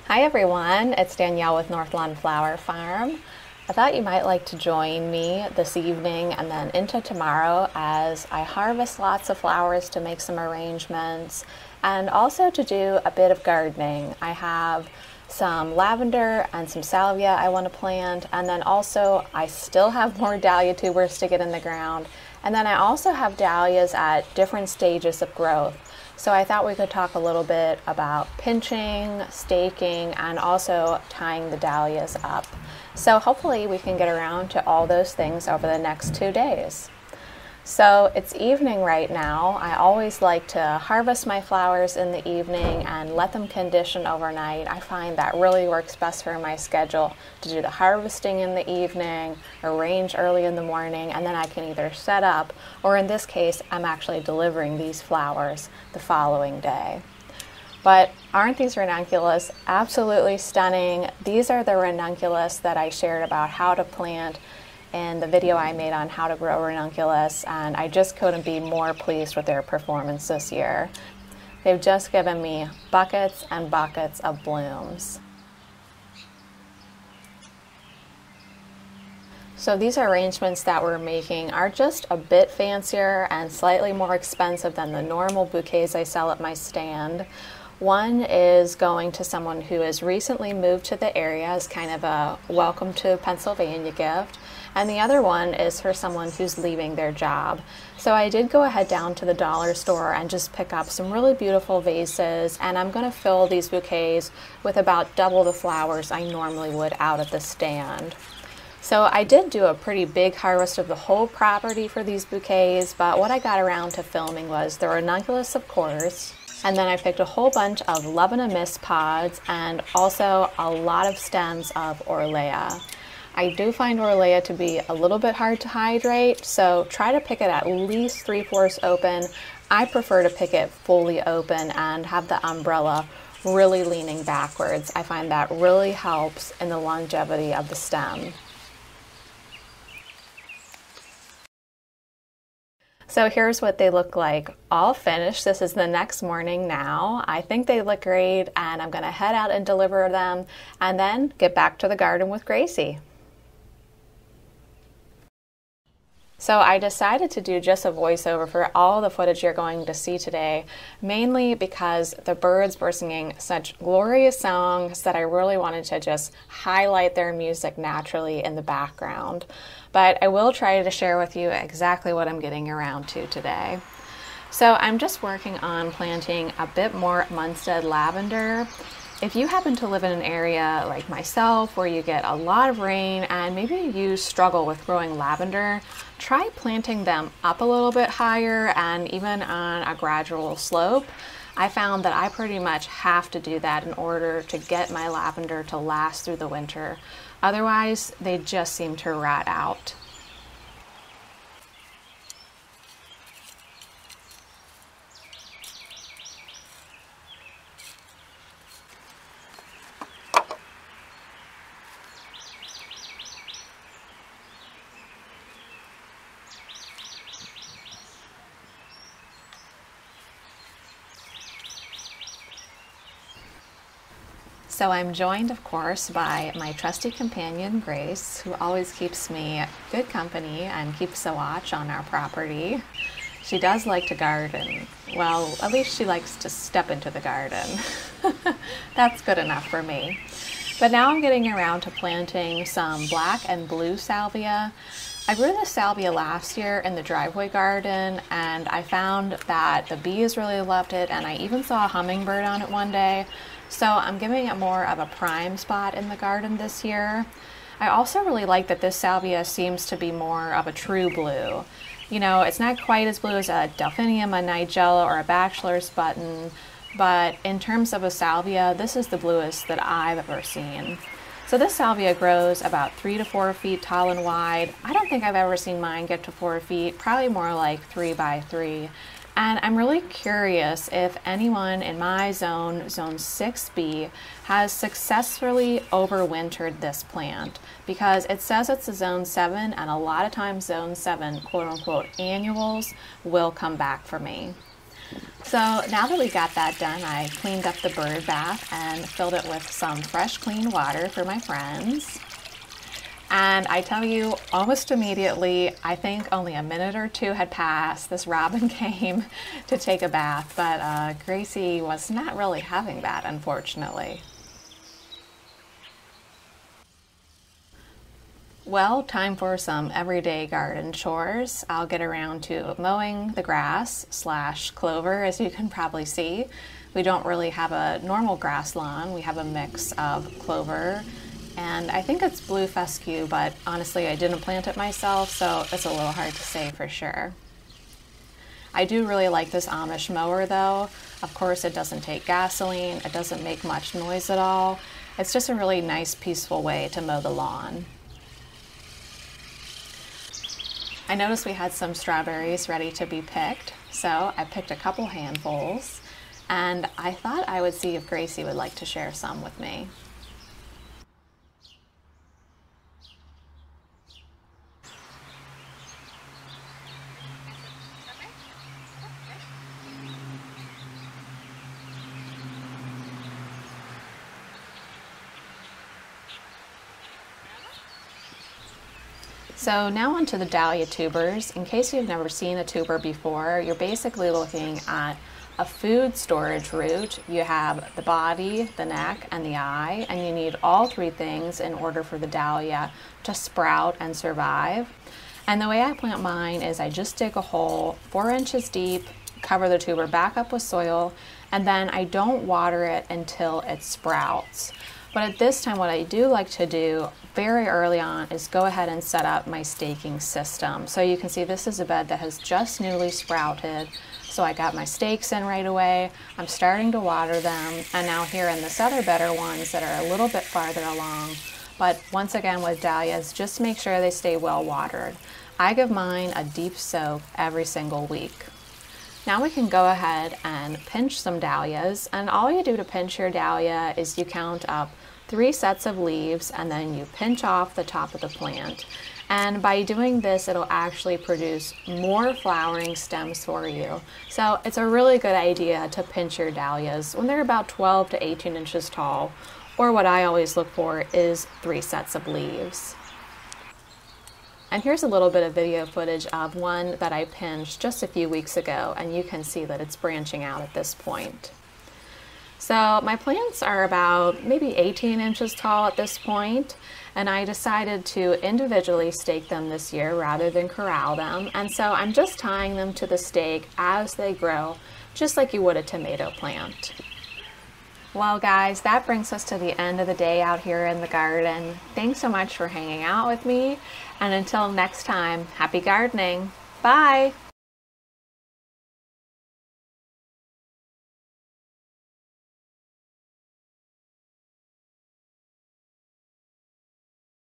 Hi everyone, it's Danielle with North Flower Farm. I thought you might like to join me this evening and then into tomorrow as I harvest lots of flowers to make some arrangements and also to do a bit of gardening. I have some lavender and some salvia I want to plant, and then also I still have more dahlia tubers to get in the ground, and then I also have dahlias at different stages of growth. So I thought we could talk a little bit about pinching, staking, and also tying the dahlias up. So hopefully we can get around to all those things over the next 2 days. So it's evening right now. I always like to harvest my flowers in the evening and let them condition overnight. I find that really works best for my schedule to do the harvesting in the evening, arrange early in the morning, and then I can either set up, or in this case, I'm actually delivering these flowers the following day. But aren't these ranunculus absolutely stunning? These are the ranunculus that I shared about how to plant in the video I made on how to grow ranunculus, and I just couldn't be more pleased with their performance this year. They've just given me buckets and buckets of blooms. So these arrangements that we're making are just a bit fancier and slightly more expensive than the normal bouquets I sell at my stand. One is going to someone who has recently moved to the area as kind of a welcome to Pennsylvania gift. And the other one is for someone who's leaving their job. So I did go ahead down to the dollar store and just pick up some really beautiful vases, and I'm going to fill these bouquets with about double the flowers I normally would out at the stand. So I did do a pretty big harvest of the whole property for these bouquets, but what I got around to filming was the ranunculus, of course, and then I picked a whole bunch of Love-in-a Mist pods and also a lot of stems of Orlea. I do find Orlea to be a little bit hard to hydrate, so try to pick it at least 3/4 open. I prefer to pick it fully open and have the umbrella really leaning backwards. I find that really helps in the longevity of the stem. So here's what they look like all finished. This is the next morning now. I think they look great, and I'm going to head out and deliver them and then get back to the garden with Gracie. So I decided to do just a voiceover for all the footage you're going to see today, mainly because the birds were singing such glorious songs that I really wanted to just highlight their music naturally in the background. But I will try to share with you exactly what I'm getting around to today. So I'm just working on planting a bit more Munstead lavender. If you happen to live in an area like myself where you get a lot of rain and maybe you struggle with growing lavender, try planting them up a little bit higher and even on a gradual slope. I found that I pretty much have to do that in order to get my lavender to last through the winter. Otherwise, they just seem to rot out. So I'm joined, of course, by my trusty companion, Grace, who always keeps me good company and keeps a watch on our property. She does like to garden. Well, at least she likes to step into the garden. That's good enough for me. But now I'm getting around to planting some black and blue salvia. I grew this salvia last year in the driveway garden, and I found that the bees really loved it, and I even saw a hummingbird on it one day. So I'm giving it more of a prime spot in the garden this year. I also really like that this salvia seems to be more of a true blue. You know, it's not quite as blue as a delphinium, a nigella, or a bachelor's button, but in terms of a salvia, this is the bluest that I've ever seen. So this salvia grows about 3 to 4 feet tall and wide. I don't think I've ever seen mine get to 4 feet, probably more like 3 by 3. And I'm really curious if anyone in my zone, zone 6B, has successfully overwintered this plant, because it says it's a zone 7, and a lot of times zone 7 quote unquote annuals will come back for me. So now that we got that done, I cleaned up the bird bath and filled it with some fresh, clean water for my friends. And I tell you, almost immediately, I think only a minute or two had passed, this robin came to take a bath, but Gracie was not really having that, unfortunately. Well, time for some everyday garden chores. I'll get around to mowing the grass / clover, as you can probably see. We don't really have a normal grass lawn. We have a mix of clover, and I think it's blue fescue, but honestly I didn't plant it myself, so it's a little hard to say for sure. I do really like this Amish mower though. Of course it doesn't take gasoline, it doesn't make much noise at all. It's just a really nice, peaceful way to mow the lawn. I noticed we had some strawberries ready to be picked, so I picked a couple handfuls, and I thought I would see if Gracie would like to share some with me. So now onto the dahlia tubers. In case you've never seen a tuber before, you're basically looking at a food storage root. You have the body, the neck, and the eye, and you need all three things in order for the dahlia to sprout and survive. And the way I plant mine is I just dig a hole 4 inches deep, cover the tuber back up with soil, and then I don't water it until it sprouts. But at this time, what I do like to do very early on is go ahead and set up my staking system. So you can see this is a bed that has just newly sprouted. So I got my stakes in right away. I'm starting to water them. And now here in this other better ones that are a little bit farther along. But once again with dahlias, just make sure they stay well watered. I give mine a deep soak every single week. Now we can go ahead and pinch some dahlias, and all you do to pinch your dahlia is you count up 3 sets of leaves and then you pinch off the top of the plant. And by doing this, it'll actually produce more flowering stems for you. So it's a really good idea to pinch your dahlias when they're about 12 to 18 inches tall, or what I always look for is 3 sets of leaves. And here's a little bit of video footage of one that I pinched just a few weeks ago, and you can see that it's branching out at this point. So my plants are about maybe 18 inches tall at this point, and I decided to individually stake them this year rather than corral them. And so I'm just tying them to the stake as they grow, just like you would a tomato plant. Well guys, that brings us to the end of the day out here in the garden. Thanks so much for hanging out with me, and until next time, happy gardening. Bye!